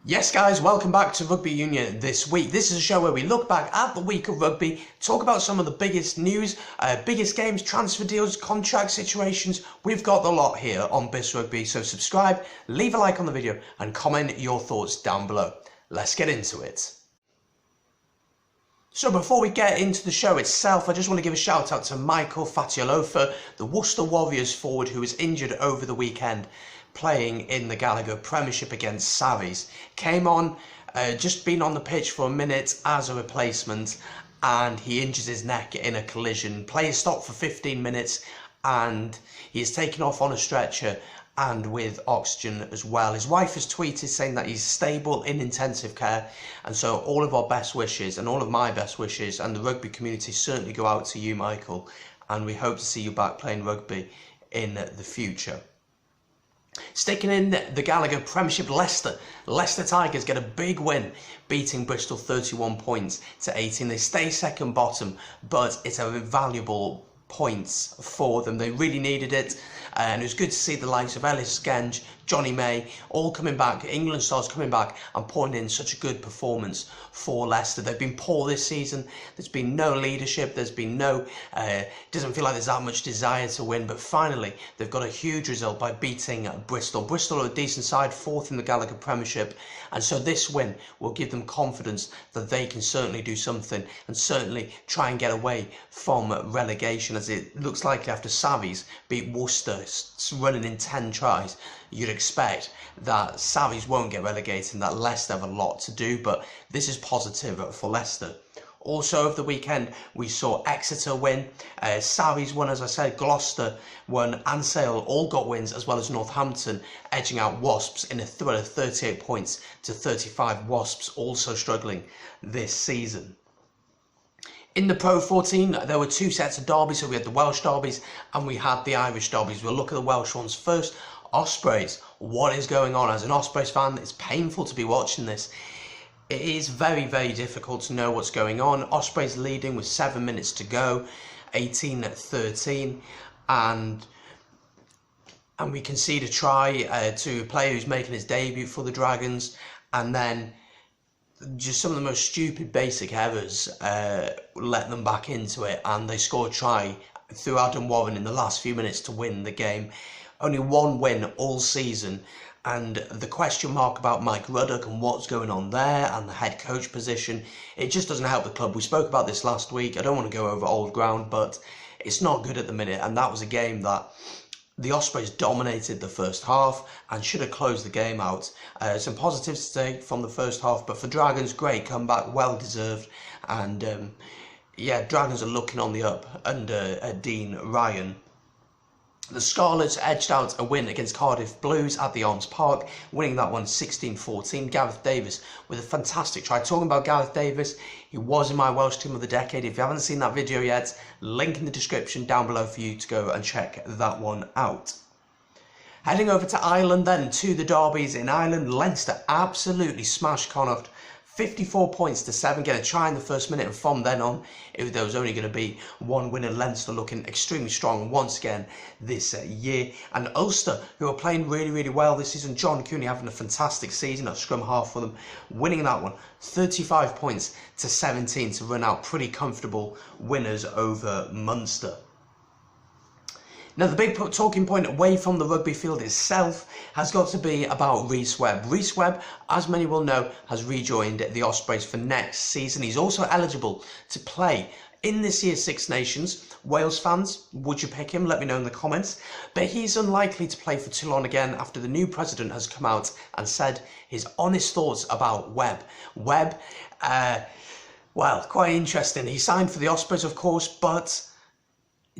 Yes guys, welcome back to Rugby Union this week. This is a show where we look back at the week of rugby, talk about some of the biggest news, biggest games, transfer deals, contract situations. We've got the lot here on BIS Rugby, so subscribe, leave a like on the video and comment your thoughts down below. Let's get into it. So before we get into the show itself, I just want to give a shout out to Michael Fatialofa, the Worcester Warriors forward who was injured over the weekend playing in the Gallagher Premiership against Sarries. Came on, just been on the pitch for a minute as a replacement, and he injures his neck in a collision. Play stopped for 15 minutes and he is taken off on a stretcher and with oxygen as well. His wife has tweeted saying that he's stable in intensive care, and so all of our best wishes and all of my best wishes and the rugby community certainly go out to you, Michael, and we hope to see you back playing rugby in the future. Sticking in the Gallagher Premiership, Leicester Tigers get a big win, beating Bristol 31 points to 18. They stay second bottom, but it's a valuable points for them. They really needed it, and it was good to see the likes of Ellis Genge, Johnny May all coming back, England stars coming back and putting in such a good performance for Leicester. They've been poor this season. There's been no leadership, there's been no doesn't feel like there's that much desire to win, but finally they've got a huge result by beating Bristol. Bristol are a decent side, fourth in the Gallagher Premiership, and so this win will give them confidence that they can certainly do something and certainly try and get away from relegation, as it looks like after Sarries beat Worcester running in 10 tries. You'd expect that Sarries won't get relegated and that Leicester have a lot to do, but this is positive for Leicester. Also over the weekend we saw Exeter win, Sarries won, as I said, Gloucester won, and Sale all got wins, as well as Northampton edging out Wasps in a threat of 38 points to 35. Wasps also struggling this season. In the Pro 14, there were two sets of derbies, so we had the Welsh derbies and we had the Irish derbies. We'll look at the Welsh ones first. Ospreys, what is going on? As an Ospreys fan, it's painful to be watching this. It is very, very difficult to know what's going on. Ospreys leading with 7 minutes to go, 18-13, and we concede a try to a player who's making his debut for the Dragons, and then just some of the most stupid basic errors let them back into it, and they score a try through Adam Warren in the last few minutes to win the game. Only one win all season, and the question mark about Mike Ruddock and what's going on there and the head coach position, it just doesn't help the club. We spoke about this last week. I don't want to go over old ground, but it's not good at the minute, and that was a game that the Ospreys dominated the first half and should have closed the game out. Some positives to take from the first half, but for Dragons, great comeback, well deserved, and yeah, Dragons are looking on the up under Dean Ryan. The Scarlets edged out a win against Cardiff Blues at the Arms Park, winning that one 16-14. Gareth Davies with a fantastic try. Talking about Gareth Davies, he was in my Welsh Team of the Decade. If you haven't seen that video yet, link in the description down below for you to go and check that one out. Heading over to Ireland then, to the derbies in Ireland. Leinster absolutely smashed Connacht, 54 points to 7, get a try in the first minute, and from then on there was only going to be one winner. Leinster looking extremely strong once again this year, and Ulster, who are playing really, really well this season. John Cooney having a fantastic season at scrum half for them, winning that one 35 points to 17 to run out pretty comfortable winners over Munster. Now, the big talking point away from the rugby field itself has got to be about Rhys Webb. Rhys Webb, as many will know, has rejoined the Ospreys for next season. He's also eligible to play in this year's Six Nations. Wales fans, would you pick him? Let me know in the comments. But he's unlikely to play for Toulon again after the new president has come out and said his honest thoughts about Webb. Webb, well, quite interesting. He signed for the Ospreys, of course, but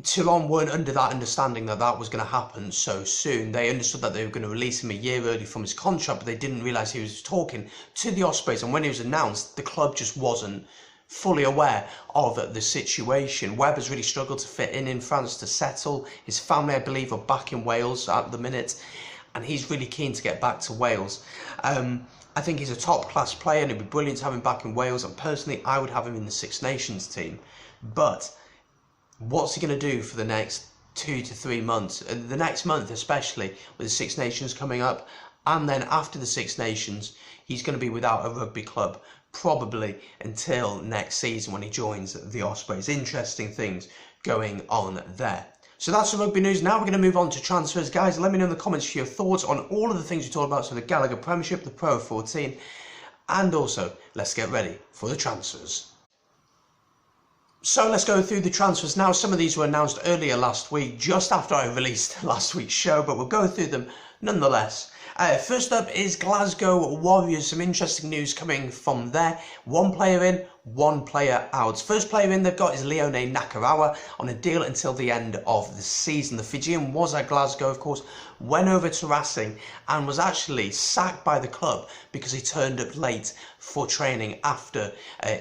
Toulon weren't under that understanding that that was going to happen so soon. They understood that they were going to release him a year early from his contract, but they didn't realise he was talking to the Ospreys, and when he was announced, the club just wasn't fully aware of the situation. Webb has really struggled to fit in France, to settle. His family, I believe, are back in Wales at the minute, and he's really keen to get back to Wales. I think he's a top-class player, and it'd be brilliant to have him back in Wales, and personally, I would have him in the Six Nations team. But what's he going to do for the next 2 to 3 months? The next month, especially with the Six Nations coming up, And then after the Six Nations, he's going to be without a rugby club probably until next season when he joins the Ospreys. Interesting things going on there. So that's the rugby news. Now we're going to move on to transfers. Guys, let me know in the comments your thoughts on all of the things we talked about. So the Gallagher Premiership, the Pro 14, and also let's get ready for the transfers. So let's go through the transfers now. Some of these were announced earlier last week, just after I released last week's show, but we'll go through them nonetheless. First up is Glasgow Warriors. Some interesting news coming from there. One player in, one player out. First player in they've got is Leone Nakarawa on a deal until the end of the season. The Fijian was at Glasgow, of course, went over to Racing and was actually sacked by the club because he turned up late for training after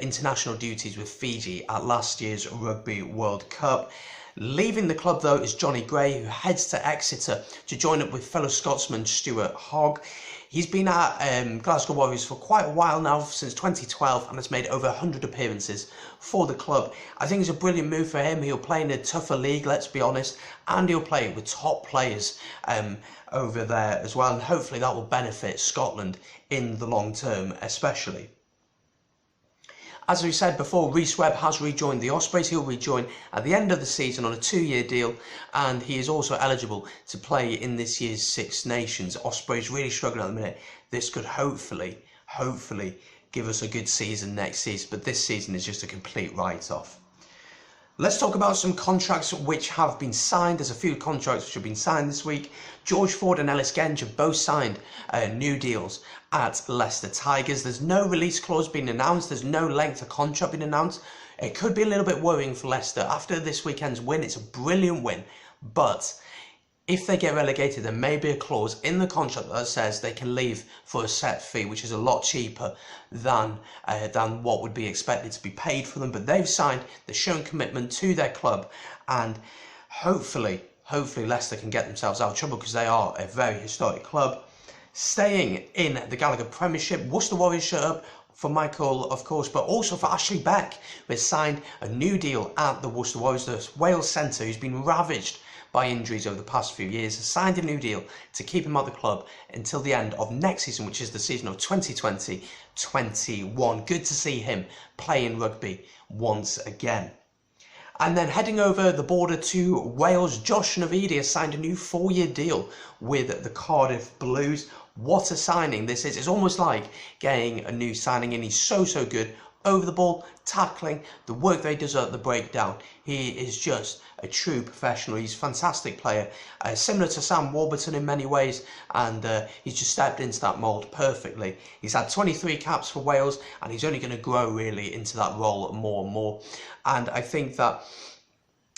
international duties with Fiji at last year's Rugby World Cup. Leaving the club though is Johnny Gray, who heads to Exeter to join up with fellow Scotsman Stuart Hogg. He's been at Glasgow Warriors for quite a while now, since 2012, and has made over 100 appearances for the club. I think it's a brilliant move for him. He'll play in a tougher league, let's be honest, and he'll play with top players over there as well, and hopefully that will benefit Scotland in the long term especially. As we said before, Rhys Webb has rejoined the Ospreys. He'll rejoin at the end of the season on a 2-year deal, and he is also eligible to play in this year's Six Nations. Ospreys really struggling at the minute. This could hopefully give us a good season next season, but this season is just a complete write-off. Let's talk about some contracts which have been signed. There's a few contracts which have been signed this week. George Ford and Ellis Genge have both signed new deals at Leicester Tigers. There's no release clause being announced. There's no length of contract being announced. It could be a little bit worrying for Leicester. After this weekend's win, it's a brilliant win. But if they get relegated, there may be a clause in the contract that says they can leave for a set fee, which is a lot cheaper than what would be expected to be paid for them. But they've signed, they've shown commitment to their club, and hopefully Leicester can get themselves out of trouble, because they are a very historic club. Staying in the Gallagher Premiership, Worcester Warriors shirt up for Michael, of course, but also for Ashley Beck, who has signed a new deal at the Worcester Warriors. The Wales centre, who's been ravaged by injuries over the past few years, has signed a new deal to keep him at the club until the end of next season, which is the season of 2020-21. Good to see him playing rugby once again. And then heading over the border to Wales, Josh Navidi has signed a new 4-year deal with the Cardiff Blues. What a signing this is. It's almost like getting a new signing in. He's so good. Over the ball, tackling, the work that he does at the breakdown. He is just a true professional. He's a fantastic player, similar to Sam Warburton in many ways, and he's just stepped into that mould perfectly. He's had 23 caps for Wales, and he's only going to grow really into that role more and more. And I think that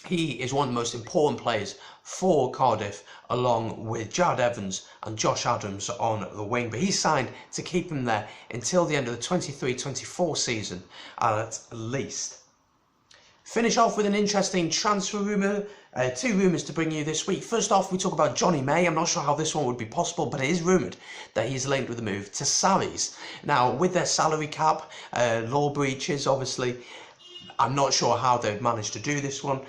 he is one of the most important players for Cardiff, along with Jared Evans and Josh Adams on the wing. But he's signed to keep him there until the end of the 23-24 season at least. Finish off with an interesting transfer rumour. 2 rumours to bring you this week. First off, we talk about Johnny May. I'm not sure how this one would be possible, but it is rumoured that he's linked with a move to Sarries. Now, with their salary cap, law breaches, obviously, I'm not sure how they've managed to do this one.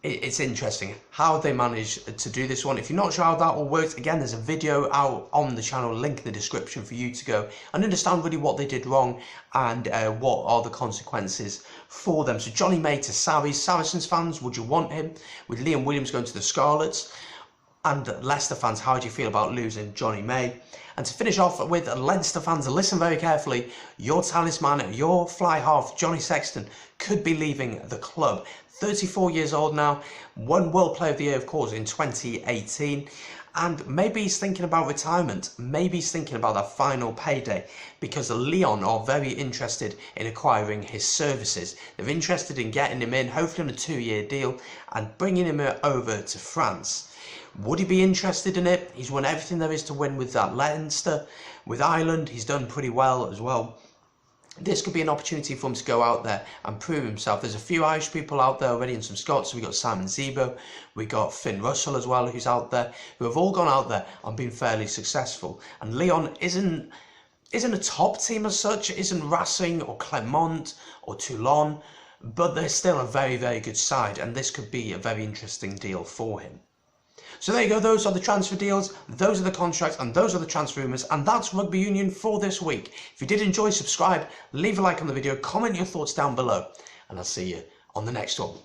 It's interesting how they managed to do this one. If you're not sure how that all works, again, there's a video out on the channel, link in the description for you to go and understand really what they did wrong and what are the consequences for them. So Johnny May to Sarries. Saracens fans, would you want him? With Liam Williams going to the Scarlets? And Leicester fans, how do you feel about losing Johnny May? And to finish off with Leicester fans, listen very carefully. Your talisman, your fly half, Johnny Sexton, could be leaving the club. 34 years old now, won World Player of the Year, of course, in 2018. And maybe he's thinking about retirement. Maybe he's thinking about that final payday, because Lyon are very interested in acquiring his services. They're interested in getting him in, hopefully on a 2-year deal, and bringing him over to France. Would he be interested in it? He's won everything there is to win with that Leicester. With Ireland, he's done pretty well as well. This could be an opportunity for him to go out there and prove himself. There's a few Irish people out there already and some Scots. So we got Simon Zebo, we got Finn Russell as well, who's out there, who have all gone out there and been fairly successful. And Lyon isn't a top team as such, isn't Racing or Clermont or Toulon, but they're still a very good side, and this could be a very interesting deal for him. So there you go, those are the transfer deals, those are the contracts, and those are the transfer rumours, and that's Rugby Union for this week. If you did enjoy, subscribe, leave a like on the video, comment your thoughts down below, and I'll see you on the next one.